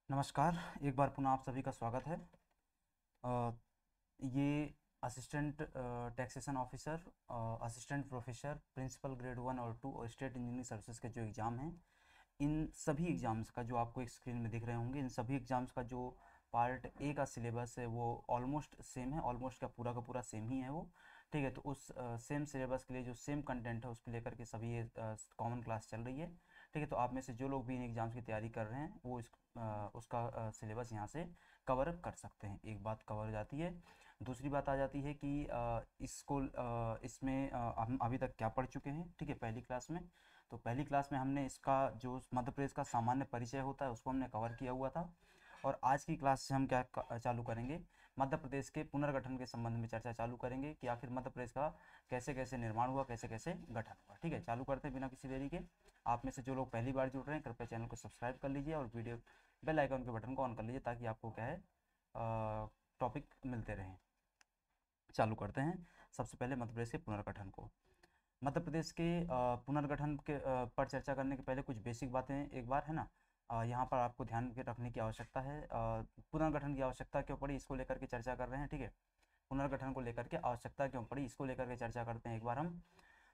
नमस्कार। एक बार पुनः आप सभी का स्वागत है। अ, ये assistant taxation officer, assistant professor, principal grade 1 और 2 और स्टेट इंजीनियरिंग सर्विसेज के जो एग्ज़ाम हैं, इन सभी एग्ज़ाम्स का जो आपको एक स्क्रीन में दिख रहे होंगे, इन सभी एग्ज़ाम्स का जो पार्ट ए का सिलेबस है वो ऑलमोस्ट सेम है, ऑलमोस्ट का पूरा सेम ही है वो। ठीक है, तो उस सेम सिलेबस के लिए जो सेम कंटेंट है उसको लेकर के सभी ये कॉमन क्लास चल रही है। ठीक है, तो आप में से जो लोग भी इन एग्ज़ाम्स की तैयारी कर रहे हैं वो उसका सिलेबस यहाँ से कवर कर सकते हैं। एक बात कवर हो जाती है। दूसरी बात आ जाती है कि इसमें हम अभी तक क्या पढ़ चुके हैं। ठीक है, पहली क्लास में तो पहली क्लास में हमने इसका जो मध्य प्रदेश का सामान्य परिचय होता है उसको हमने कवर किया हुआ था। और आज की क्लास से हम क्या चालू करेंगे, मध्य प्रदेश के पुनर्गठन के संबंध में चर्चा चालू करेंगे कि आखिर मध्य प्रदेश का कैसे कैसे निर्माण हुआ, कैसे कैसे गठन हुआ। ठीक है, चालू करते हैं बिना किसी देरी के। आप में से जो लोग पहली बार जुड़ रहे हैं कृपया चैनल को सब्सक्राइब कर लीजिए और वीडियो बेल आइकन के बटन को ऑन कर लीजिए ताकि आपको क्या है टॉपिक मिलते रहें। चालू करते हैं सबसे पहले मध्य प्रदेश के पुनर्गठन को। मध्य प्रदेश के पुनर्गठन के पर चर्चा करने के पहले कुछ बेसिक बातें एक बार है ना, यहाँ पर आपको ध्यान रखने की आवश्यकता है। पुनर्गठन की आवश्यकता क्यों पड़ी इसको लेकर के चर्चा कर रहे हैं। ठीक है, पुनर्गठन को लेकर के आवश्यकता क्यों पड़ी इसको लेकर के चर्चा करते हैं एक बार हम।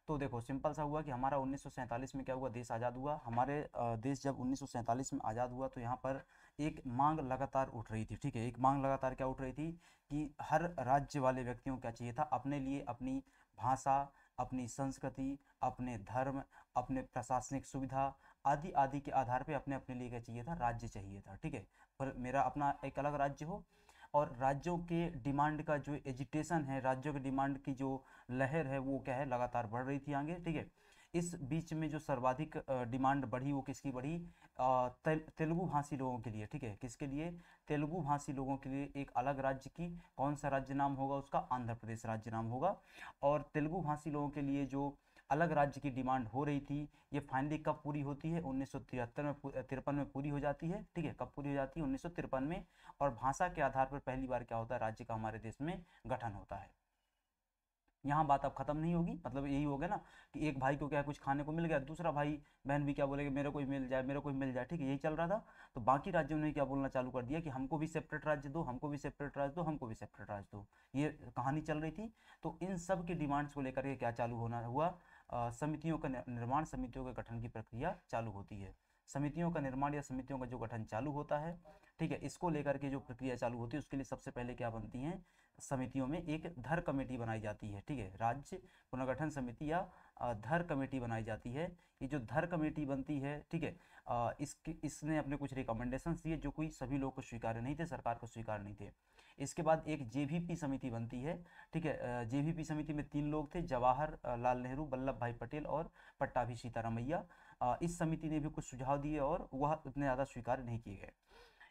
तो देखो सिंपल सा हुआ कि हमारा 1947 में क्या हुआ, देश आज़ाद हुआ। हमारे देश जब 1947 में आज़ाद हुआ तो यहाँ पर एक मांग लगातार उठ रही थी। ठीक है, एक मांग लगातार क्या उठ रही थी कि हर राज्य वाले व्यक्तियों को क्या चाहिए था, अपने लिए अपनी भाषा, अपनी संस्कृति, अपने धर्म, अपने प्रशासनिक सुविधा आदि आदि के आधार पे अपने अपने लिए क्या चाहिए था, राज्य चाहिए था। ठीक है, पर मेरा अपना एक अलग राज्य हो। और राज्यों के डिमांड का जो एजिटेशन है, राज्यों के डिमांड की जो लहर है वो क्या है, लगातार बढ़ रही थी आगे। ठीक है, इस बीच में जो सर्वाधिक डिमांड बढ़ी वो किसकी बढ़ी, तेलुगु भाषी लोगों के लिए। ठीक है, किसके लिए, तेलुगु भाषी लोगों के लिए एक अलग राज्य की, कौन सा राज्य नाम होगा उसका, आंध्र प्रदेश राज्य नाम होगा। और तेलुगु भाषी लोगों के लिए जो अलग राज्य की डिमांड हो रही थी ये फाइनली कब पूरी होती है, 1973 में, 53 में पूरी हो जाती है। ठीक है, कब पूरी हो जाती है, 1953 में। और भाषा के आधार पर पहली बार क्या होता है, राज्य का हमारे देश में गठन होता है। यहाँ बात अब खत्म नहीं होगी, मतलब यही हो गया ना कि एक भाई को क्या है, कुछ खाने को मिल गया, दूसरा भाई बहन भी क्या बोलेगा, मेरे को ही मिल जाए, मेरे को ही मिल जाए। ठीक है, यही चल रहा था। तो बाकी राज्यों ने क्या बोलना चालू कर दिया कि हमको भी सेपरेट राज्य दो, हमको भी सेपरेट राज्य दो, हमको भी सेपरेट राज्य दो। ये कहानी चल रही थी। तो इन सब की डिमांड्स को लेकर के क्या चालू होना हुआ, समितियों का निर्माण, समितियों के गठन की प्रक्रिया चालू होती है। समितियों का निर्माण या समितियों का जो गठन चालू होता है, ठीक है, इसको लेकर के जो प्रक्रिया चालू होती है उसके लिए सबसे पहले क्या बनती हैं, समितियों में एक धर कमेटी बनाई जाती है। ठीक है, राज्य पुनर्गठन समिति या धर कमेटी बनाई जाती है। ये जो धर कमेटी बनती है, ठीक है, इसने अपने कुछ रिकमेंडेशंस दिए जो कोई सभी लोग को स्वीकार्य नहीं थे, सरकार को स्वीकार नहीं थे। इसके बाद एक जेवीपी समिति बनती है। ठीक है, जेवीपी समिति में 3 लोग थे, जवाहर लाल नेहरू, वल्लभ भाई पटेल और पट्टाभी सीतारामैया। इस समिति ने भी कुछ सुझाव दिए और वह उतने ज़्यादा स्वीकार नहीं किए गए।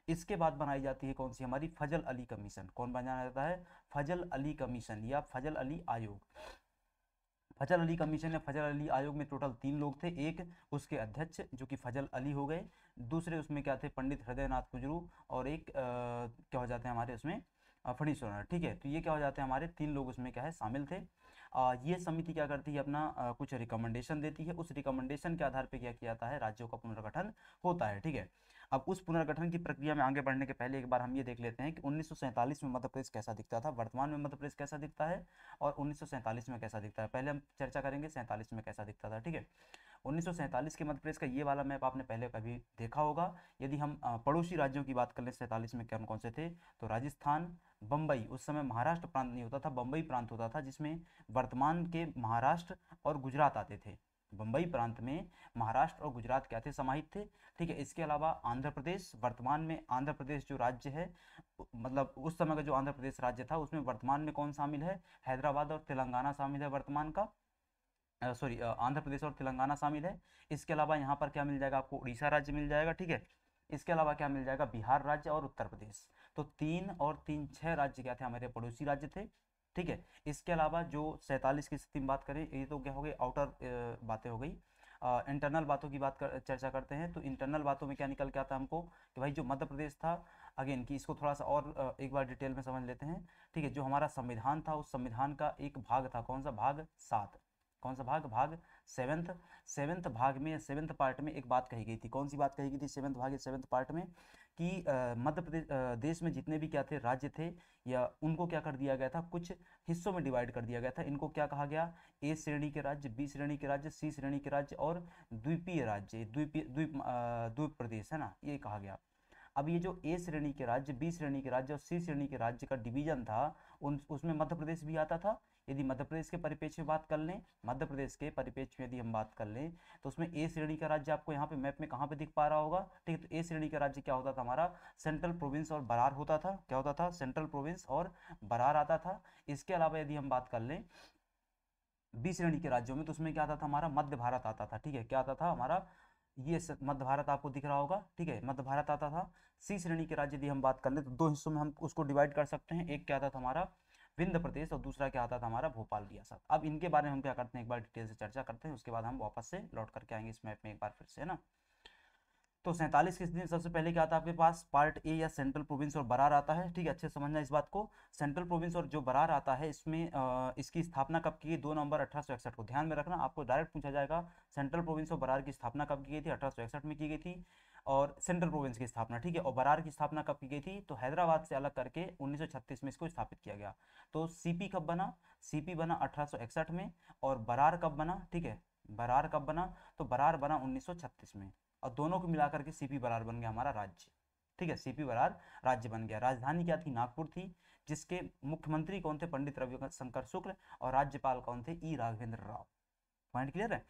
इसके बाद बनाई जाती है कौन सी, हमारी फजल अली कमीशन। कौन बनाया जाता है, फजल अली कमीशन या फजल अली आयोग। फजल अली कमीशन या फजल अली आयोग में टोटल 3 लोग थे। एक उसके अध्यक्ष जो कि फजल अली हो गए, दूसरे उसमें क्या थे, पंडित हृदयनाथ कुजरू, और एक क्या हो जाते हैं हमारे उसमें, फणीश्वर नाथ। ठीक है, तो ये क्या हो जाते हैं, हमारे 3 लोग उसमें क्या है शामिल थे। ये समिति क्या करती है, अपना कुछ रिकमेंडेशन देती है। उस रिकमेंडेशन के आधार पर क्या किया जाता है, राज्यों का पुनर्गठन होता है। ठीक है, अब उस पुनर्गठन की प्रक्रिया में आगे बढ़ने के पहले एक बार हम ये देख लेते हैं कि 1947 में मध्य प्रदेश कैसा दिखता था, वर्तमान में मध्य प्रदेश कैसा दिखता है, और 1947 में कैसा दिखता है। पहले हम चर्चा करेंगे 47 में कैसा दिखता था। ठीक है, 1947 के मध्य प्रदेश का ये वाला मैप आपने पहले कभी देखा होगा। यदि हम पड़ोसी राज्यों की बात कर लें 47 में कौन कौन से थे, तो राजस्थान, बम्बई, उस समय महाराष्ट्र प्रांत नहीं होता था, बम्बई प्रांत होता था, जिसमें वर्तमान के महाराष्ट्र और गुजरात आते थे। बम्बई प्रांत में महाराष्ट्र और गुजरात क्या थे, समाहित थे। ठीक है, इसके अलावा आंध्र प्रदेश, वर्तमान में आंध्र प्रदेश जो राज्य है, मतलब उस समय का जो आंध्र प्रदेश राज्य था उसमें वर्तमान में कौन शामिल है, हैदराबाद और तेलंगाना शामिल है वर्तमान का, सॉरी, आंध्र प्रदेश और तेलंगाना शामिल है। इसके अलावा यहाँ पर क्या मिल जाएगा आपको, उड़ीसा राज्य मिल जाएगा। ठीक है, इसके अलावा क्या मिल जाएगा, बिहार राज्य और उत्तर प्रदेश। तो 3 और 3 6 राज्य क्या थे, हमारे पड़ोसी राज्य थे। ठीक है, इसके अलावा जो 47 की स्थिति में बात करें, ये तो क्या हो गई, आउटर बातें हो गई। इंटरनल बातों की चर्चा करते हैं। तो इंटरनल बातों में क्या निकल के आता है हमको कि भाई जो मध्य प्रदेश था, अगेन की इसको थोड़ा सा और एक बार डिटेल में समझ लेते हैं। ठीक है, जो हमारा संविधान था उस संविधान का एक भाग था, कौन सा भाग, 7। कौन सा भाग, भाग सेवेंथ। सेवेंथ भाग में, सेवेंथ पार्ट में एक बात कही गई थी, कौन सी बात कही गई थी सेवेंथ भाग, सेवेंथ पार्ट में, कि मध्य प्रदेश देश में जितने भी क्या थे राज्य थे या उनको क्या कर दिया गया था, कुछ हिस्सों में डिवाइड कर दिया गया था। इनको क्या कहा गया, ए श्रेणी के राज्य, बी श्रेणी के राज्य, सी श्रेणी के राज्य और द्वीपीय राज्य, द्वीप प्रदेश है ना, ये कहा गया। अब ये जो ए श्रेणी के राज्य, बी श्रेणी के राज्य और सी श्रेणी के राज्य का डिवीजन था, उसमें मध्य प्रदेस भी आता था। यदि मध्य प्रदेश के परिप्रेक्ष्य में बात कर लें, मध्य प्रदेश के परिप्रेक्ष्य में यदि हम बात कर लें, तो उसमें ए श्रेणी का राज्य आपको यहाँ पे मैप में कहाँ पे दिख पा रहा होगा, ठीक है। तो ए श्रेणी का राज्य क्या होता था हमारा, सेंट्रल प्रोविंस और बरार होता था। क्या होता था, सेंट्रल प्रोविंस और बरार आता था। इसके अलावा यदि हम बात कर लें बी श्रेणी के राज्यों में, तो उसमें क्या आता था हमारा, मध्य भारत आता था, ठीक है। क्या आता था हमारा, ये मध्य भारत आपको दिख रहा होगा, ठीक है, मध्य भारत आता था। सी श्रेणी के राज्य यदि हम बात कर ले तो दो हिस्सों में हम उसको डिवाइड कर सकते हैं। एक क्या आता था हमारा विंध्य प्रदेश और दूसरा क्या आता था हमारा भोपाल रियासत। अब इनके बारे में हम क्या करते हैं, एक बार डिटेल से चर्चा करते हैं, उसके बाद हम वापस से लौट करके आएंगे इस मैप में एक बार फिर से, है ना। तो 47 के दिन सबसे पहले क्या आता है आपके पास, पार्ट ए या सेंट्रल प्रोविंस और बरार आता है, ठीक है। अच्छे से समझना इस बात को। सेंट्रल प्रोविंस और जो बरार आता है, इसमें इसकी स्थापना कब की गई, 2 नवंबर 1861 को। ध्यान में रखना, आपको डायरेक्ट पूछा जाएगा सेंट्रल प्रोविंस और बरार की स्थापना कब की गई थी, 1861 में की गई थी। और सेंट्रल प्रोविंस की स्थापना, ठीक है, और बरार की स्थापना कब की गई थी, तो हैदराबाद से अलग करके 1936 में इसको स्थापित किया गया। तो सीपी कब बना, सीपी बना 1861 में। और बरार कब बना, ठीक है, बरार कब बना, तो बरार बना 1936 में। और दोनों को मिलाकर के सीपी बरार बन गया हमारा राज्य, ठीक है, सीपी बरार राज्य बन गया। राजधानी क्या थी, नागपुर थी, जिसके मुख्यमंत्री कौन थे, पंडित रविशंकर शुक्ल, और राज्यपाल कौन थे, ई राघवेंद्र राव। पॉइंट क्लियर है,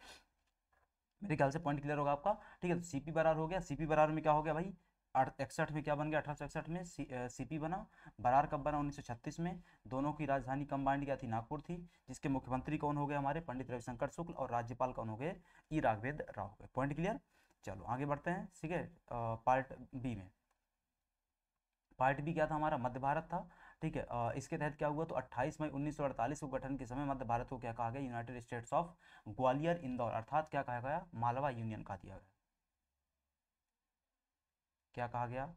मेरे ख्याल से पॉइंट क्लियर होगा आपका, ठीक है। तो सीपी बरार हो गया। सीपी बरार में क्या हो गया भाई, 61 में क्या बन गया, 1861 में सीपी बना। बरार कब बना, 1936 में। दोनों की राजधानी कंबाइंड क्या थी, नागपुर थी, जिसके मुख्यमंत्री कौन हो गए हमारे, पंडित रविशंकर शुक्ल, और राज्यपाल कौन हो गए, ई राघवेंद्र राव हो गए। Point clear. चलो आगे बढ़ते हैं, ठीक है। पार्ट बी में, पार्ट बी क्या था हमारा, मध्य भारत था, ठीक है। इसके तहत क्या हुआ, तो 28 मई 1948 को गठन के समय मध्य भारत को क्या कहा गया, United states of Gwalior Indore, अर्थात क्या कहा गया, मालवा यूनियन कहा दिया गया। क्या कहा गया,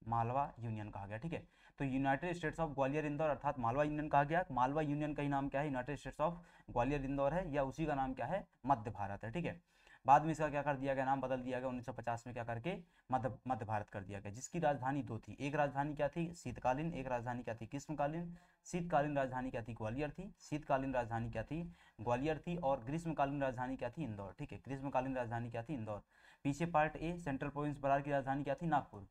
मालवा यूनियन कहा गया, ठीक है। तो United states of Gwalior Indore अर्थात मालवा यूनियन कहा गया। मालवा यूनियन का ही नाम क्या है, United states of Gwalior Indore है, या उसी का नाम क्या है, मध्य भारत है, ठीक है। बाद में इसका क्या कर दिया गया, नाम बदल दिया गया 1950 में, क्या करके मध्य भारत कर दिया गया, जिसकी राजधानी दो थी। एक राजधानी क्या थी, शीतकालीन, एक राजधानी क्या थी, ग्रीष्मकालीन। शीतकालीन राजधानी क्या थी, ग्वालियर थी। शीतकालीन राजधानी क्या थी, ग्वालियर थी। और ग्रीष्मकालीन राजधानी क्या थी, इंदौर, ठीक है। ग्रीष्मकालीन राजधानी क्या थी, इंदौर। पीछे part A, central province Berar की राजधानी क्या थी, नागपुर।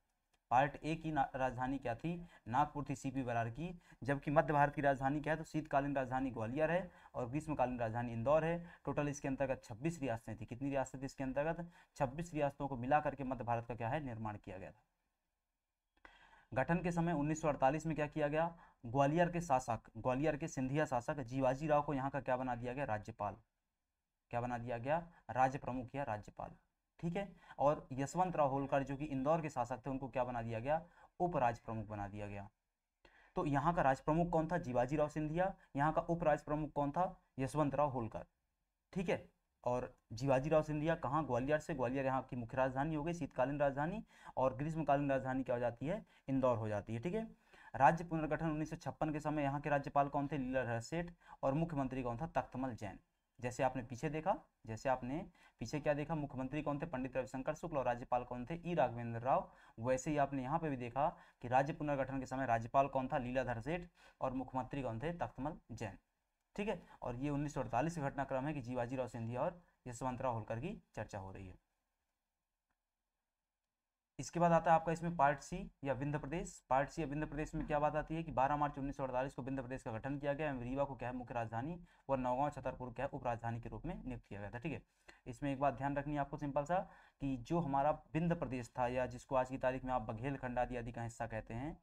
पार्ट ए की राजधानी क्या थी, नागपुर थी, सीपी बरार की। जबकि मध्य भारत की राजधानी क्या है, तो शीतकालीन राजधानी ग्वालियर है और ग्रीष्मकालीन राजधानी इंदौर है। टोटल इसके अंतर्गत 26 रियासतें थी। कितनी रियासतें थी इसके अंतर्गत, 26 रियासतों को मिला करके मध्य भारत का क्या है, निर्माण किया गया था। गठन के समय 1948 में क्या किया गया, ग्वालियर के शासक, ग्वालियर के सिंधिया शासक जीवाजी राव को यहाँ का क्या बना दिया गया, राज्यपाल। क्या बना दिया गया, राज्य प्रमुख या राज्यपाल, ठीक है। और यशवंत राव होलकर जो कि इंदौर के शासक थे, उनको क्या बना दिया गया, उप राज्य प्रमुख बना दिया गया। तो यहाँ का राज प्रमुख कौन था, जीवाजी राव सिंधिया। यहाँ का उप राज प्रमुख कौन था, यशवंत राव होलकर, ठीक है। और जीवाजी राव सिंधिया कहाँ, ग्वालियर से। ग्वालियर यहाँ की मुख्य राजधानी हो गई, शीतकालीन राजधानी। और ग्रीष्मकालीन राजधानी क्या हो जाती है, इंदौर हो जाती है, ठीक है। राज्य पुनर्गठन 1956 के समय यहाँ के राज्यपाल कौन थे, लीलाधर सेठ। और मुख्यमंत्री कौन था, तख्तमल जैन। जैसे आपने पीछे देखा, जैसे आपने पीछे क्या देखा, मुख्यमंत्री कौन थे, पंडित रविशंकर शुक्ल, और राज्यपाल कौन थे, ई राघवेंद्र राव। वैसे ही आपने यहाँ पे भी देखा कि राज्य पुनर्गठन के समय राज्यपाल कौन था, लीलाधर सेठ, और मुख्यमंत्री कौन थे, तख्तमल जैन, ठीक है। और ये 1948 का घटनाक्रम है कि जीवाजी राव सिंधिया और यशवंतराव होलकर की चर्चा हो रही है। इसके बाद आता है आपका इसमें पार्ट सी या विंध्य प्रदेश। पार्ट सी या विंध्य प्रदेश में क्या बात आती है कि 12 मार्च 1948 को विंध्य प्रदेश का गठन किया गया। रीवा को क्या है, मुख्य राजधानी, और नौगांव छतरपुर क्या है, उप राजधानी के रूप में नियुक्त किया गया था, ठीक है। इसमें एक बात ध्यान रखनी है आपको, सिंपल सा, कि जो हमारा विंध्य प्रदेश था, या जिसको आज की तारीख में आप बघेलखंड आदि आदि का हिस्सा कहते हैं,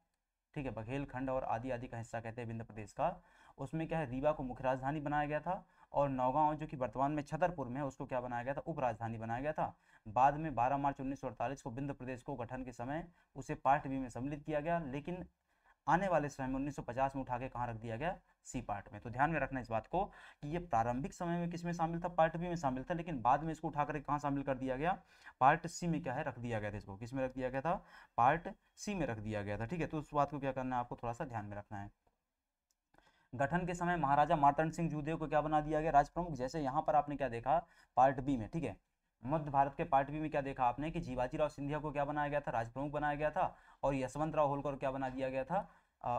ठीक है, बघेलखंड और आदि आदि का हिस्सा कहते हैं विंध्य प्रदेश का, उसमें क्या है, रीवा को मुख्य राजधानी बनाया गया था। और नौगांव जो कि वर्तमान में छतरपुर में है, उसको क्या बनाया गया था, उप राजधानी बनाया गया था। बाद में 12 मार्च 1948 को विंध्य प्रदेश को गठन के समय उसे पार्ट बी में सम्मिलित किया गया, लेकिन आने वाले समय में 1950 में उठा के कहाँ रख दिया गया, सी पार्ट में। तो ध्यान में रखना इस बात को कि ये प्रारंभिक समय में किस में शामिल था, पार्ट बी में शामिल था, लेकिन बाद में इसको उठा करके कहाँ शामिल कर दिया गया, पार्ट सी में क्या है, रख दिया गया था। इसको किस में रख दिया गया था, पार्ट सी में रख दिया गया था, ठीक है। तो उस बात को क्या करना है, आपको थोड़ा सा ध्यान में रखना है। गठन के समय महाराजा मार्तंड सिंह जूदेव को क्या बना दिया गया, राज प्रमुख। जैसे यहाँ पर आपने क्या देखा, पार्ट बी में, ठीक है, मध्य भारत के पार्ट बी में क्या देखा आपने कि जीवाजीराव सिंधिया को क्या बनाया गया था, राज प्रमुख बनाया गया था, और यशवंतराव होलकर को क्या बना दिया गया था,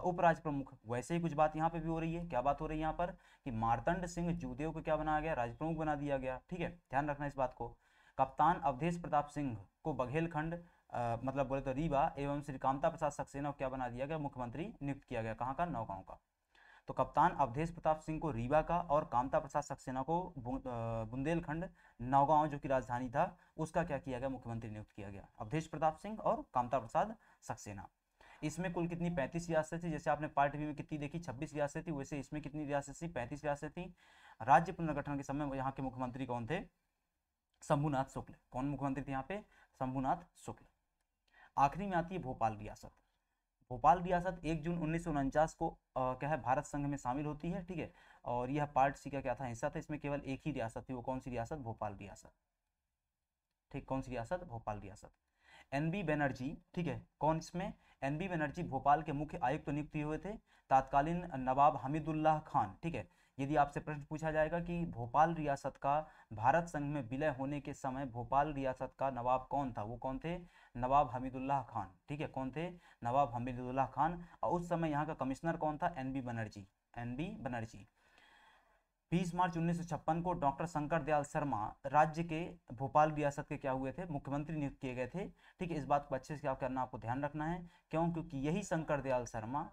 उपराज प्रमुख। वैसे ही कुछ बात यहाँ पे भी हो रही है। क्या बात हो रही है यहाँ पर कि मार्तंड सिंह जूदेव को क्या बनाया गया, राज प्रमुख बना दिया गया। ठीक है, ध्यान रखना इस बात को। कप्तान अवधेश प्रताप सिंह को बघेलखंड मतलब बोले तो रीवा एवं श्री कामता प्रसाद सक्सेना को क्या बना दिया गया, मुख्यमंत्री नियुक्त किया गया। कहाँ का, नौगांव का। तो कप्तान अवधेश प्रताप सिंह को रीवा का और कामता प्रसाद सक्सेना को बुंदेलखंड नौगांव जो कि राजधानी था उसका क्या किया गया, मुख्यमंत्री नियुक्त किया गया। अवधेश प्रताप सिंह और कामता प्रसाद सक्सेना। इसमें कुल कितनी 35 रियासतें थी। जैसे आपने पार्ट बी में कितनी देखी, 26 रियासतें थी, वैसे इसमें कितनी रियासत थी, 35 रियासतें थी। राज्य पुनर्गठन के समय यहाँ के मुख्यमंत्री कौन थे, शंभुनाथ शुक्ल। कौन मुख्यमंत्री थे यहाँ पे, शंभुनाथ शुक्ल। आखिरी में आती है भोपाल रियासत। भोपाल रियासत 1 जून 1949 को क्या है, भारत संघ में शामिल होती है। ठीक है, और यह पार्ट सी का क्या था, हिस्सा था। इसमें केवल एक ही रियासत थी, वो कौन सी रियासत, भोपाल रियासत। ठीक, कौन सी रियासत, भोपाल रियासत। एनबी बनर्जी, ठीक है, कौन इसमें, एनबी बनर्जी भोपाल के मुख्य आयुक्त नियुक्त हुए थे तत्कालीन नवाब हमीदुल्लाह खान। ठीक है, यदि आपसे प्रश्न पूछा जाएगा कि भोपाल रियासत का भारत संघ में विलय होने के समय भोपाल रियासत का नवाब कौन था, वो कौन थे, नवाब हमीदुल्लाह खान। ठीक है, कौन थे, नवाब हमीदुल्लाह खान। और उस समय यहाँ का कमिश्नर कौन था, एनबी बनर्जी, एनबी बनर्जी। 20 मार्च 1956 को डॉक्टर शंकर दयाल शर्मा राज्य के भोपाल रियासत के क्या हुए थे, मुख्यमंत्री नियुक्त किए गए थे। ठीक है, इस बात को अच्छे से क्या करना, आपको ध्यान रखना है। क्यों, क्योंकि यही शंकर दयाल शर्मा,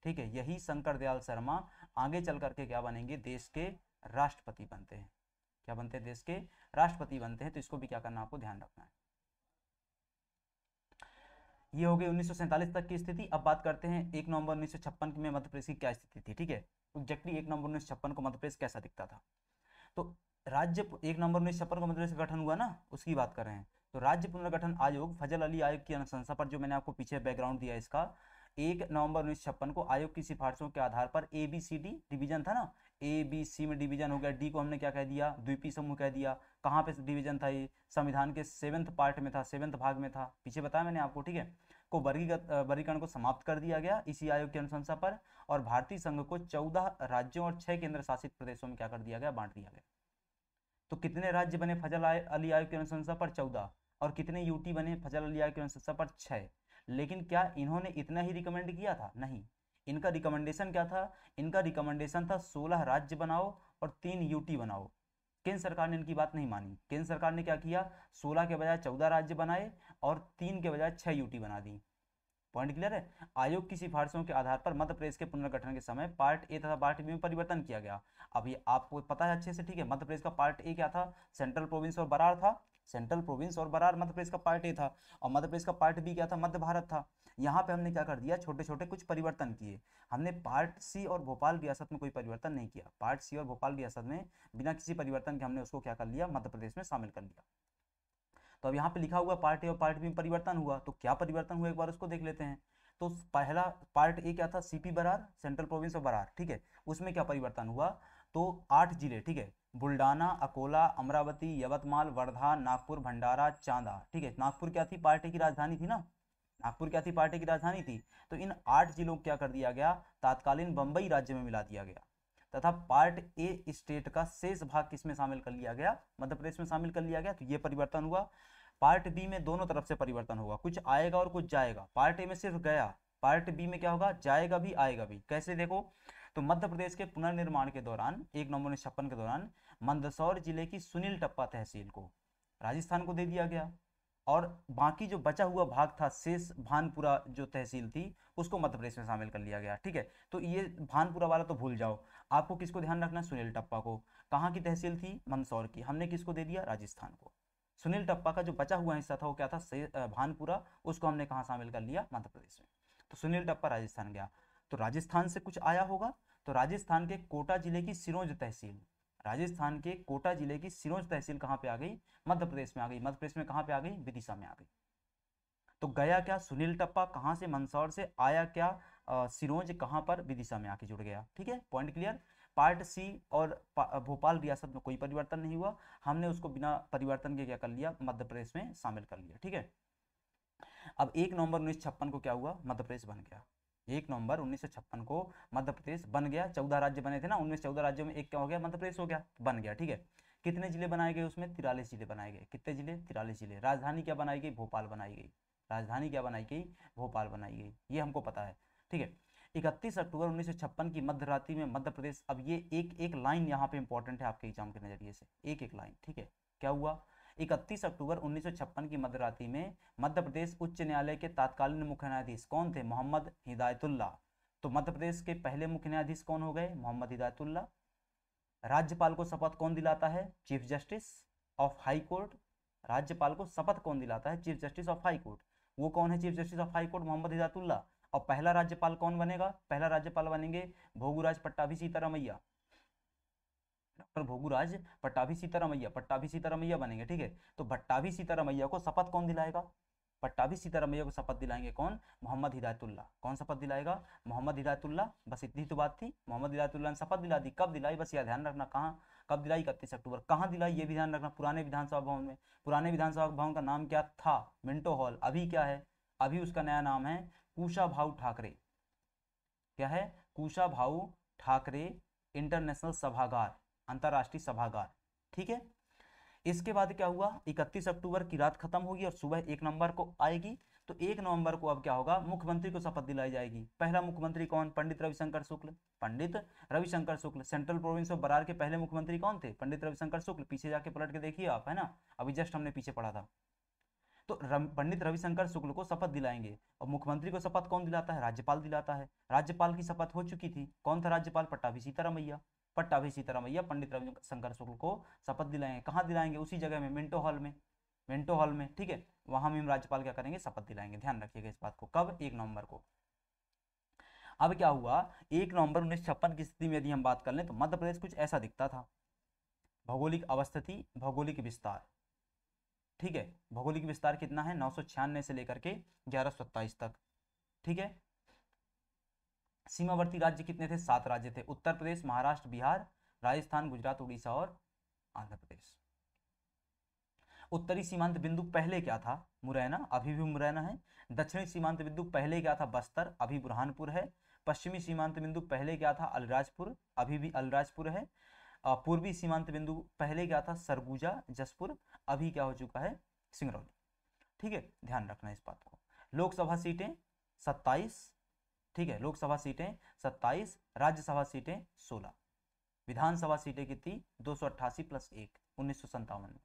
ठीक है, यही शंकर दयाल शर्मा आगे चल करके क्या बनेंगे, देश के राष्ट्रपति बनते हैं। क्या बनते हैं, देश के राष्ट्रपति बनते हैं। तो इसको भी क्या करना, आपको ध्यान रखना है। ये हो गई 1947 तक की स्थिति। अब बात करते हैं 1 नवंबर 1956 में मध्य प्रदेश की क्या स्थिति थी। ठीक है, एग्जैक्टली 1 नवंबर 1956 को मध्य प्रदेश कैसा दिखता था। तो राज्य 1 नवंबर 1956 को मध्य प्रदेश का गठन हुआ ना, उसकी बात कर रहे हैं। तो राज्य पुनर्गठन आयोग फजल अली आयोग की अनुशंसा पर, जो मैंने आपको पीछे बैकग्राउंड दिया इसका, 1 नवंबर 1956 को आयोग की सिफारिशों के आधार पर ABCD डिवीजन था ना, ABC में डिवीजन हो गया, डी को हमने क्या कह दिया, द्वीपीय समूह कह दिया। कहाँ पे डिवीजन था ये, संविधान के 7th पार्ट में था, 7th भाग में था, पीछे बताया मैंने आपको। ठीक है, को वर्गीकरण को समाप्त कर दिया गया इसी आयोग की अनुशंसा पर, और भारतीय संघ को 14 राज्यों और 6 केंद्र शासित प्रदेशों में क्या कर दिया गया, बांट दिया गया। तो कितने राज्य बने फजल अली आयोग की अनुशंसा पर, 14, और कितने यूटी बने फजल अली आयोग की अनुशंसा पर, 6। लेकिन क्या इन्होंने इतना ही रिकमेंड किया था, नहीं। इनका रिकमेंडेशन क्या था, इनका रिकमेंडेशन था 16 राज्य बनाओ और 3 यूटी बनाओ। केंद्र सरकार ने इनकी बात नहीं मानी। केंद्र सरकार ने क्या किया, 16 के बजाय 14 राज्य बनाए और 3 के बजाय 6 यूटी बना दी। पॉइंट क्लियर है। आयोग की सिफारिशों के आधार पर मध्य प्रदेश के पुनर्गठन के समय पार्ट ए तथा पार्ट बी में परिवर्तन किया गया। अब ये आपको पता है अच्छे से। ठीक है, मध्य प्रदेश का पार्ट ए क्या था, सेंट्रल प्रोविंस और बरार था। सेंट्रल प्रोविंस और बरार मध्य प्रदेश का पार्ट ए था, और मध्य प्रदेश का पार्ट बी क्या था, मध्य भारत था। यहाँ पे हमने क्या कर दिया, छोटे छोटे कुछ परिवर्तन किए। हमने पार्ट सी और भोपाल रियासत में कोई परिवर्तन नहीं किया। पार्ट सी और भोपाल रियासत में बिना किसी परिवर्तन के हमने उसको क्या कर लिया, मध्य प्रदेश में शामिल कर लिया। तो अब यहाँ पे लिखा हुआ पार्ट ए और पार्ट बी में परिवर्तन हुआ, तो क्या परिवर्तन हुआ एक बार उसको देख लेते हैं। तो पहला पार्ट ए क्या था, CP Berar, central province of Berar. ठीक है, उसमें क्या परिवर्तन हुआ, तो 8 जिले, ठीक है, बुल्डाना, अकोला, अमरावती, यवतमाल, वर्धा, नागपुर, भंडारा, चांदा। ठीक है, नागपुर क्या थी, पार्ट ए की राजधानी थी ना, नागपुर क्या थी, पार्ट ए की राजधानी थी। तो इन 8 जिलों को क्या कर दिया गया, तत्कालीन बंबई राज्य में मिला दिया गया, तथा पार्ट ए स्टेट का शेष भाग किसमें शामिल कर लिया गया, मध्य प्रदेश में शामिल कर लिया गया। तो ये परिवर्तन हुआ। पार्ट बी में दोनों तरफ से परिवर्तन होगा, कुछ आएगा और कुछ जाएगा। पार्ट ए में सिर्फ गया, पार्ट बी में क्या होगा, जाएगा भी आएगा भी। कैसे, देखो, तो मध्य प्रदेश के पुनर्निर्माण के दौरान 1 नवंबर 1956 के दौरान मंदसौर जिले की सुनील टप्पा तहसील को राजस्थान को दे दिया गया, और बाकी जो बचा हुआ भाग था, शेष भानपुरा जो तहसील थी, उसको मध्य प्रदेश में शामिल कर लिया गया। ठीक है, तो ये भानपुरा वाला तो भूल जाओ, आपको किसको ध्यान रखना है, सुनील टप्पा को। कहाँ की तहसील थी, मंदसौर की। हमने किसको दे दिया, राजस्थान को। सुनील टप्पा का जो बचा हुआ हिस्सा था वो क्या था, भानपुरा, उसको हमने कहाँ शामिल कर लिया, मध्य प्रदेश में। तो सुनील टप्पा राजस्थान गया। तो राजस्थान से कुछ आया होगा, तो राजस्थान के कोटा जिले की सिरोंज तहसील, राजस्थान के कोटा जिले की सिरोंज तहसील कहाँ पे आ गई, मध्य प्रदेश में आ गई। मध्य प्रदेश में कहाँ पे आ गई, विदिशा में आ गई। तो गया क्या, सुनील टप्पा, कहाँ से, मंदसौर से। आया क्या, सिरोंज, कहाँ पर, विदिशा में आके जुड़ गया। ठीक है, पॉइंट क्लियर। पार्ट सी और भोपाल रियासत में कोई परिवर्तन नहीं हुआ, हमने उसको बिना परिवर्तन के क्या कर लिया, मध्य प्रदेश में शामिल कर लिया। ठीक है, अब 1 नवंबर 1956 को क्या हुआ, मध्य प्रदेश बन गया। 1 नवंबर 1956 को मध्य प्रदेश बन गया। 14 राज्य बने थे ना, उनमें 14 राज्यों में एक क्या हो गया, मध्य प्रदेश हो गया, बन गया। ठीक है, कितने जिले बनाए गए उसमें? 43 जिले बनाए गए। कितने जिले? 43 जिले। राजधानी क्या बनाई गई? भोपाल बनाई गई। राजधानी क्या बनाई गई? भोपाल बनाई गई। ये हमको पता है, ठीक है। 31 अक्टूबर 1956 की मध्य रात्रि में मध्य प्रदेश, अब ये एक एक लाइन यहाँ पे इंपॉर्टेंट है आपके एग्जाम के नजरिए से, एक एक लाइन, ठीक है। क्या हुआ? 31 अक्टूबर 1956 की मध्य रात्रि में मध्य प्रदेश उच्च न्यायालय के तत्कालीन मुख्य न्यायाधीश कौन थे? मोहम्मद हिदायतुल्लाह। तो मध्य प्रदेश के पहले मुख्य न्यायाधीश कौन हो गए? मोहम्मद हिदायतुल्लाह। राज्यपाल को शपथ कौन दिलाता है? Chief justice of high court. राज्यपाल को शपथ कौन दिलाता है? Chief justice of high court. वो कौन है chief justice of high court? Mohammad Hidayatullah. और पहला राज्यपाल कौन बनेगा? पहला राज्यपाल बनेंगे भोगूराज पट्टाभी सीतारामैया। डॉक्टर भोगूराज पट्टाभी सीतारामैया बनेंगे, ठीक है। तो पट्टाभी सीतारामैया को शपथ कौन दिलाएगा? पट्टाभी सीतारामैया को शपथ दिलाएंगे कौन? मोहम्मद हिदायतुल्लाह। कौन शपथ दिलाएगा? मोहम्मद हिदायतुल्लाह। बस इतनी तो बात थी। मोहम्मद हिदायतुल्लाह ने शपथ दिला दी। कब दिलाई? बस यह ध्यान रखना, कहाँ कब दिलाई? 31 अक्टूबर। कहाँ दिलाई ये भी ध्यान रखना? पुराने विधानसभा भवन में। पुराने विधानसभा भवन का नाम क्या था? Minto hall. अभी क्या है? अभी उसका नया नाम है कुशाभाऊ ठाकरे। क्या है? कुशाभाऊ ठाकरे इंटरनेशनल सभागार, अंतरराष्ट्रीय सभागार, ठीक है। इसके बाद क्या हुआ? 31 अक्टूबर की रात खत्म होगी और सुबह 1 नवंबर को आएगी। तो 1 नवंबर को अब क्या होगा? मुख्यमंत्री को शपथ दिलाई जाएगी। पहला मुख्यमंत्री कौन? Pandit Ravishankar Shukla. Pandit Ravishankar Shukla. Central province of Brar के पहले मुख्यमंत्री कौन थे? पंडित रविशंकर शुक्ल। पीछे जाके पलट के देखिए आप, है ना, अभी जस्ट हमने पीछे पढ़ा था। तो पंडित रविशंकर शुक्ल को शपथ दिलाएंगे। और मुख्यमंत्री को शपथ कौन दिलाता है? राज्यपाल दिलाता है। राज्यपाल की शपथ हो चुकी थी। कौन था राज्यपाल? पट्टाभी सीतारामैया। पट्टाभी सीतारामैया पंडित रविशंकर शुक्ल को शपथ दिलाएंगे। कहाँ दिलाएंगे? उसी जगह में, मिंटो हॉल में। मिंटो हॉल में, ठीक है। वहां में राज्यपाल क्या करेंगे? शपथ दिलाएंगे। ध्यान रखिएगा इस बात को। कब? 1 नवंबर को। अब क्या हुआ? 1 नवंबर 1956 की स्थिति में यदि हम बात कर लें तो मध्य प्रदेश कुछ ऐसा दिखता था। भौगोलिक अवस्थिति, भौगोलिक विस्तार, ठीक है। भौगोलिक विस्तार कितना है? 996 से लेकर के 1127 तक, ठीक है। सीमावर्ती राज्य कितने थे? 7 राज्य थे। उत्तर प्रदेश, महाराष्ट्र, बिहार, राजस्थान, गुजरात, उड़ीसा और आंध्र प्रदेश। उत्तरी सीमांत बिंदु पहले क्या था? मुरैना, अभी भी मुरैना है। दक्षिणी सीमांत बिंदु पहले क्या था? बस्तर, अभी बुरहानपुर है। पश्चिमी सीमांत बिंदु पहले क्या था? अलीराजपुर, अभी भी अलीराजपुर है। पूर्वी सीमांत बिंदु पहले क्या था? सरगुजा, जसपुर, अभी क्या हो चुका है? सिंगरौली, ठीक है। ध्यान रखना इस बात को। लोकसभा सीटें 27, ठीक है। लोकसभा सीटें 27, राज्यसभा सीटें 16, विधानसभा सीटें कितनी? 288 प्लस 1, 1957 में।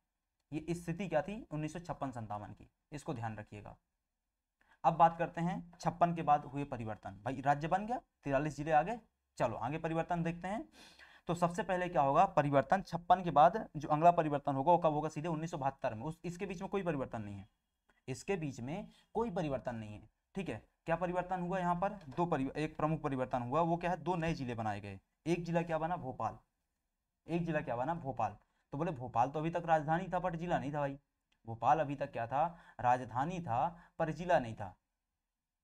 ये स्थिति क्या थी? 1956-57 की, इसको ध्यान रखिएगा। अब बात करते हैं 56 के बाद हुए परिवर्तन। भाई राज्य बन गया, 43 जिले आ गए। चलो आगे परिवर्तन देखते हैं। तो सबसे पहले क्या होगा? परिवर्तन 56 के बाद जो अगला परिवर्तन होगा वो कब होगा? सीधे 1972 में। इसके बीच में कोई परिवर्तन नहीं है। इसके बीच में कोई परिवर्तन नहीं है, ठीक है। क्या परिवर्तन हुआ यहाँ पर? एक प्रमुख परिवर्तन हुआ, वो क्या है? 2 नए जिले बनाए गए। एक जिला क्या बना? भोपाल। एक जिला क्या बना? भोपाल। तो बोले भोपाल तो अभी तक राजधानी था, बट जिला नहीं था भाई। भोपाल अभी तक क्या था? राजधानी था, पर जिला नहीं था।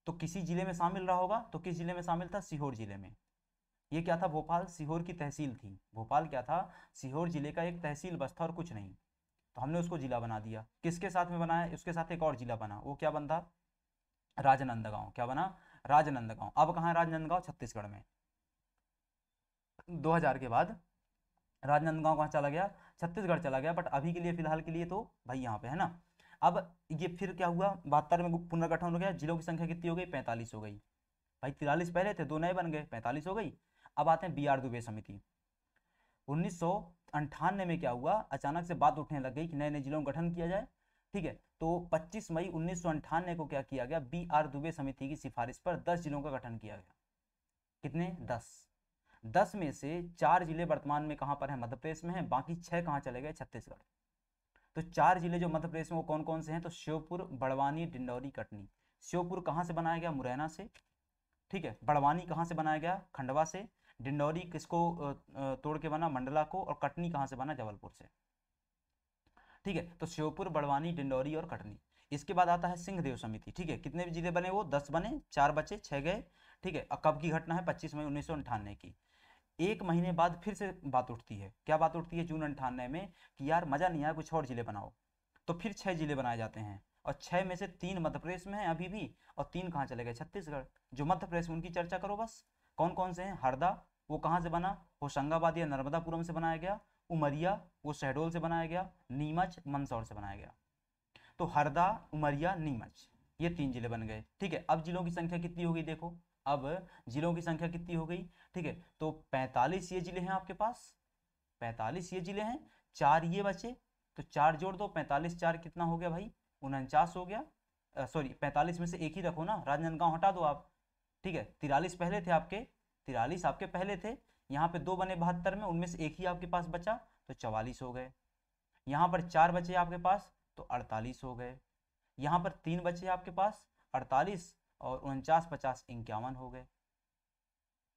तो किसी जिले में शामिल रहा होगा। तो किस जिले में शामिल था? सीहोर जिले में। ये क्या था? भोपाल सीहोर की तहसील थी। भोपाल क्या था? सीहोर जिले का एक तहसील बस था और कुछ नहीं। तो हमने उसको जिला बना दिया। किसके साथ में बनाया? उसके साथ एक और जिला बना, वो क्या बनता? राजनांदगांव। क्या बना? राजनांदगांव। अब कहाँ है राजनांदगांव? छत्तीसगढ़ में। 2000 के बाद राजनांदगांव कहाँ चला गया? छत्तीसगढ़ चला गया। बट अभी के लिए, फिलहाल के लिए तो भाई यहाँ पे है ना। अब ये फिर क्या हुआ? 72 में पुनर्गठन हो गया। जिलों की संख्या कितनी हो गई? 45 हो गई। भाई 43 पहले थे, 2 नए बन गए, 45 हो गई। अब आते हैं BR दुबे समिति। 1998 में क्या हुआ? अचानक से बात उठने लग गई कि नए नए जिलों का गठन किया जाए, ठीक है। तो 25 मई 1998 को क्या किया गया? BR दुबे समिति की सिफारिश पर 10 जिलों का गठन किया गया। कितने? 10 में से 4 जिले वर्तमान में कहाँ पर है? मध्य प्रदेश में है। बाकी 6 कहाँ चले गए? छत्तीसगढ़। तो 4 जिले जो मध्य प्रदेश में वो कौन कौन से हैं? तो श्योपुर, बड़वानी, डिंडौरी, कटनी। श्योपुर कहाँ से बनाया गया? मुरैना से, ठीक है। बड़वानी कहाँ से बनाया गया? खंडवा से। डिंडौरी किसको तोड़ के बना? मंडला को। और कटनी कहाँ से बना? जबलपुर से, ठीक है। तो श्योपुर, बड़वानी, डिंडौरी और कटनी। इसके बाद आता है सिंहदेव समिति, ठीक है। कितने जिले बने? वो 10 बने, 4 बचे, 6 गए, ठीक है। कब की घटना है? 25 मई 1998 की। 1 महीने बाद फिर से बात उठती है। क्या बात उठती है? जून 98 में कि यार मजा नहीं आया, कुछ और जिले बनाओ। तो फिर 6 जिले बनाए जाते हैं। और 6 में से 3 मध्य प्रदेश में है अभी भी, और 3 कहाँ चले गए? छत्तीसगढ़। जो मध्य प्रदेश में उनकी चर्चा करो बस। कौन कौन से हैं? हरदा, वो कहाँ से बना? होशंगाबाद या नर्मदापुरम से बनाया गया। उमरिया वो शहडोल से बनाया गया, नीमच मंदसौर से बनाया गया। तो हरदा, उमरिया, नीमच ये 3 जिले बन गए। ठीक है, अब जिलों की संख्या कितनी हो गई देखो, अब जिलों की संख्या कितनी हो गई। ठीक है, तो 45 ये जिले हैं आपके पास, 45 ये जिले हैं, 4 ये बचे, तो 4 जोड़ दो, 45 4 कितना हो गया भाई, 49 हो गया। सॉरी 45 में से एक ही रखो ना, राजनांदगांव हटा दो आप। ठीक है, 43 पहले थे आपके, 43 आपके पहले थे, यहाँ पे 2 बने 72 में, उनमें से एक ही आपके पास बचा, तो 44 हो गए। यहाँ पर 4 बचे आपके पास, तो 48 हो गए। यहाँ पर 3 बचे आपके पास, 48 और 49 50 51 हो गए।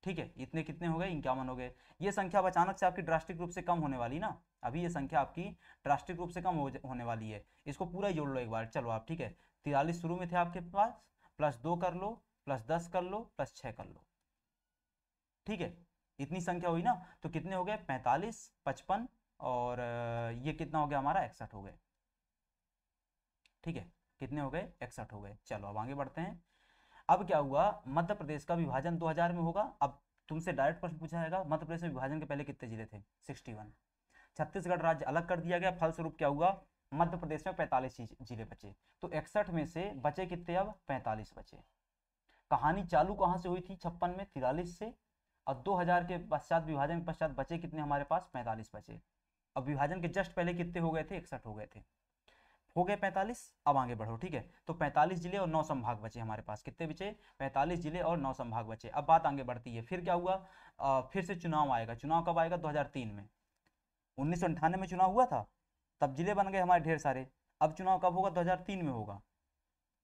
ठीक है, इतने कितने हो गए, 51 हो गए। ये संख्या अब अचानक से आपकी ड्रास्टिक रूप से कम होने वाली ना, अभी ये संख्या आपकी ड्रास्टिक रूप से कम होने वाली है। इसको पूरा जोड़ लो एक बार, चलो आप। ठीक है, 43 शुरू में थे आपके पास, +2 कर लो, +10 कर लो, +6 कर लो। ठीक है, इतनी संख्या हुई ना, तो कितने हो गए, 45 55 और ये कितना हो गया हमारा, 61 हो गए। ठीक है, कितने हो गए, 61 हो गए। चलो अब आगे बढ़ते हैं। अब क्या हुआ, मध्य प्रदेश का विभाजन 2000 में होगा। अब तुमसे डायरेक्ट प्रश्न पूछा जाएगा, मध्य प्रदेश में विभाजन के पहले कितने जिले थे, 61। छत्तीसगढ़ राज्य अलग कर दिया गया, फलस्वरूप क्या हुआ, मध्य प्रदेश में 45 जिले बचे। तो 61 में से बचे कितने, अब 45 बचे। कहानी चालू कहां से हुई थी, 56 में 43 से, और 2000 के पश्चात, विभाजन के पश्चात बचे कितने हमारे पास, 45 बचे। अब विभाजन के जस्ट पहले कितने हो गए थे, 61 हो गए थे, हो गए 45। अब आगे बढ़ो। ठीक है, तो 45 जिले और 9 संभाग बचे हमारे पास, कितने बचे, 45 जिले और 9 संभाग बचे। अब बात आगे बढ़ती है, फिर क्या हुआ, फिर से चुनाव आएगा। चुनाव कब आएगा, 2003 में। 1998 में चुनाव हुआ था, तब जिले बन गए हमारे ढेर सारे। अब चुनाव कब होगा, 2003 में होगा।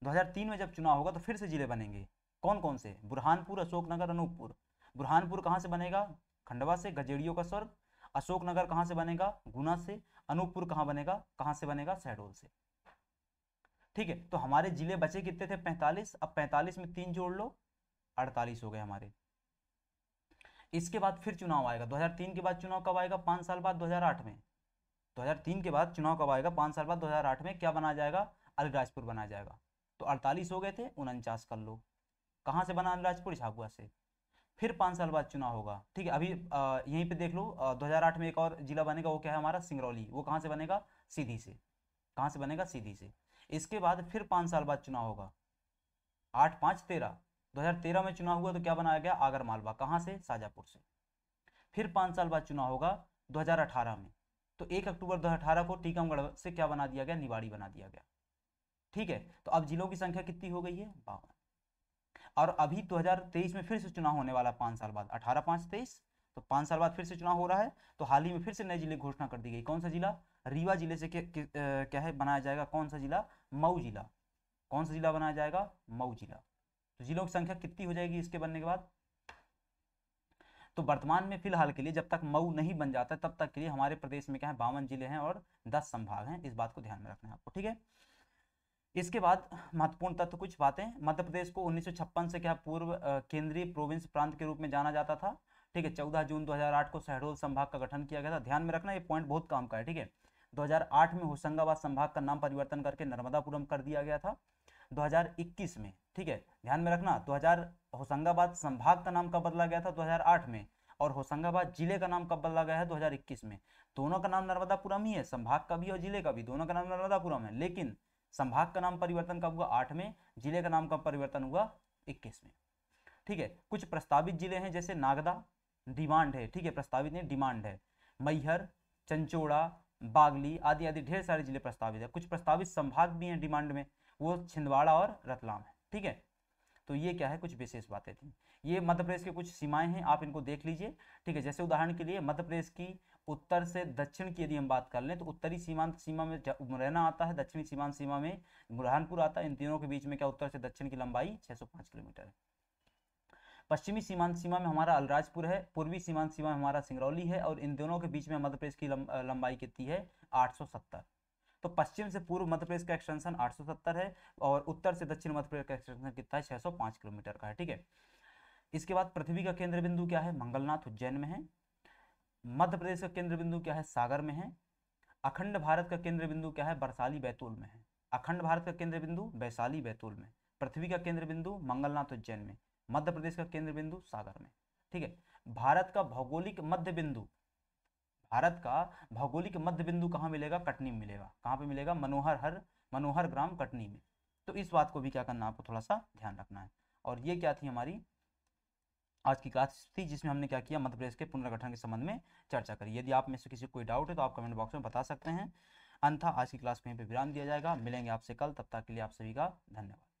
2003 में जब चुनाव होगा तो फिर से जिले बनेंगे। कौन कौन से, बुरहानपुर, अशोकनगर, अनूपपुर। बुरहानपुर कहाँ से बनेगा, खंडवा से, गजेड़ियों का स्वर्ग। अशोकनगर कहाँ से बनेगा, गुना से। अनूपपुर कहाँ बनेगा, कहाँ से बनेगा, शहडोल से। ठीक है, तो हमारे जिले बचे कितने थे, 45। अब 45 में 3 जोड़ लो, 48 हो गए हमारे। इसके बाद फिर चुनाव आएगा, 2003 के बाद चुनाव कब आएगा, 5 साल बाद, 2008 में। 2003 के बाद चुनाव कब आएगा, 5 साल बाद, 2008 में। क्या बनाया जाएगा, अलीराजपुर बनाया जाएगा। तो 48 हो गए थे, 49 कर लो। कहाँ से बना अलीराजपुर, झाबुआ से। फिर 5 साल बाद चुनाव होगा। ठीक है, अभी यहीं पे देख लो, 2008 में एक और जिला बनेगा, वो क्या है हमारा, सिंगरौली। वो कहाँ से बनेगा, सीधी से। कहाँ से बनेगा, सीधी से। इसके बाद फिर 5 साल बाद चुनाव होगा, 8 5 13। 2013 में चुनाव हुआ तो क्या बनाया गया, आगर मालवा। कहाँ से, शाजापुर से। फिर 5 साल बाद चुनाव होगा 2018 में, तो 1 अक्टूबर 2018 को टीकमगढ़ से क्या बना दिया गया, निवाड़ी बना दिया गया। ठीक है, तो अब जिलों की संख्या कितनी हो गई है, 52। और अभी 2023 में फिर से चुनाव होने वाला है, 5 साल बाद, 18 5 23। तो 5 साल बाद फिर से चुनाव हो रहा है। तो हाल ही में फिर से नए जिले की घोषणा कर दी गई। कौन सा जिला, रीवा जिले से क्या है बनाया जाएगा, कौन सा जिला, मऊ जिला। कौन सा जिला बनाया जाएगा, मऊ जिला। तो जिलों की संख्या कितनी हो जाएगी इसके बनने के बाद। तो वर्तमान में फिलहाल के लिए, जब तक मऊ नहीं बन जाता तब तक के लिए हमारे प्रदेश में क्या है, 52 जिले हैं और 10 संभाग हैं। इस बात को ध्यान में रखना है आपको। ठीक है, इसके बाद महत्वपूर्ण तत्व कुछ बातें। मध्य प्रदेश को 1956 से क्या पूर्व केंद्रीय प्रोविंस प्रांत के रूप में जाना जाता था। ठीक है, 14 जून 2008 को शहडोल संभाग का गठन किया गया था। ध्यान में रखना, ये पॉइंट बहुत काम का है। ठीक है, 2008 में होशंगाबाद संभाग का नाम परिवर्तन करके नर्मदापुरम कर दिया गया था। 2021 में, ठीक है ध्यान में रखना, 2000 होशंगाबाद संभाग का नाम कब बदला गया था, 2008 में। और होशंगाबाद जिले का नाम कब बदला गया है, 2021 में। दोनों का नाम नर्मदापुरम ही है, संभाग का भी और जिले का भी, दोनों का नाम नर्मदापुरम है। लेकिन संभाग का नाम परिवर्तन कब हुआ, 8 में। जिले का नाम कब परिवर्तन हुआ, 21 में। ठीक है, कुछ प्रस्तावित जिले हैं, जैसे नागदा डिमांड है। ठीक है, प्रस्तावित नहीं, डिमांड है। मैहर, चंचोड़ा, बागली आदि आदि ढेर सारे जिले प्रस्तावित है। कुछ प्रस्तावित संभाग भी हैं डिमांड में, वो छिंदवाड़ा और रतलाम है। ठीक है, तो ये क्या है, कुछ विशेष बातें थी। ये मध्य प्रदेश की कुछ सीमाएं हैं, आप इनको देख लीजिए। ठीक है, जैसे उदाहरण के लिए मध्य प्रदेश की उत्तर से दक्षिण की यदि हम बात कर लें, तो उत्तरी सीमांत सीमा में मुरैना आता है, दक्षिणी सीमांत सीमा में बुरहानपुर आता है। इन तीनों के बीच में क्या, उत्तर से दक्षिण की लंबाई 605 किलोमीटर है। पश्चिमी सीमांत सीमा में हमारा अलीराजपुर है, पूर्वी सीमांत सीमा में हमारा सिंगरौली है, और इन दोनों के बीच में मध्य प्रदेश की लंबाई कितनी है, 870। तो पश्चिम से पूर्व मध्य प्रदेश का एक्सटेंशन 870 है, और उत्तर से दक्षिण मध्य प्रदेश का एक्सटेंशन कितना है, 605 किलोमीटर का है। ठीक है, इसके बाद पृथ्वी का केंद्र बिंदु क्या है, मंगलनाथ उज्जैन में है। मध्य प्रदेश का केंद्र बिंदु क्या है, सागर में है। अखंड भारत का केंद्र बिंदु क्या है, बरसाली बैतूल में है। अखंड भारत का केंद्र बिंदु वैशाली बैतूल में। पृथ्वी का केंद्र बिंदु मंगलनाथ उज्जैन में। मध्य प्रदेश का केंद्र बिंदु सागर में। ठीक है, भारत का भौगोलिक मध्य बिंदु, भारत का भौगोलिक मध्य बिंदु कहाँ मिलेगा? कटनी में मिलेगा। कहाँ पे मिलेगा? मनोहर ग्राम कटनी में। तो इस बात को भी क्या करना है आपको थोड़ा सा ध्यान रखना है। और ये क्या थी हमारी आज की क्लास थी, जिसमें हमने क्या किया, मध्य प्रदेश के पुनर्गठन के संबंध में चर्चा करी। यदि आप में से किसी को कोई डाउट है तो आप कमेंट बॉक्स में बता सकते हैं। अन्यथा आज की क्लास को यहीं पे विराम दिया जाएगा। मिलेंगे आपसे कल, तब तक के लिए आप सभी का धन्यवाद।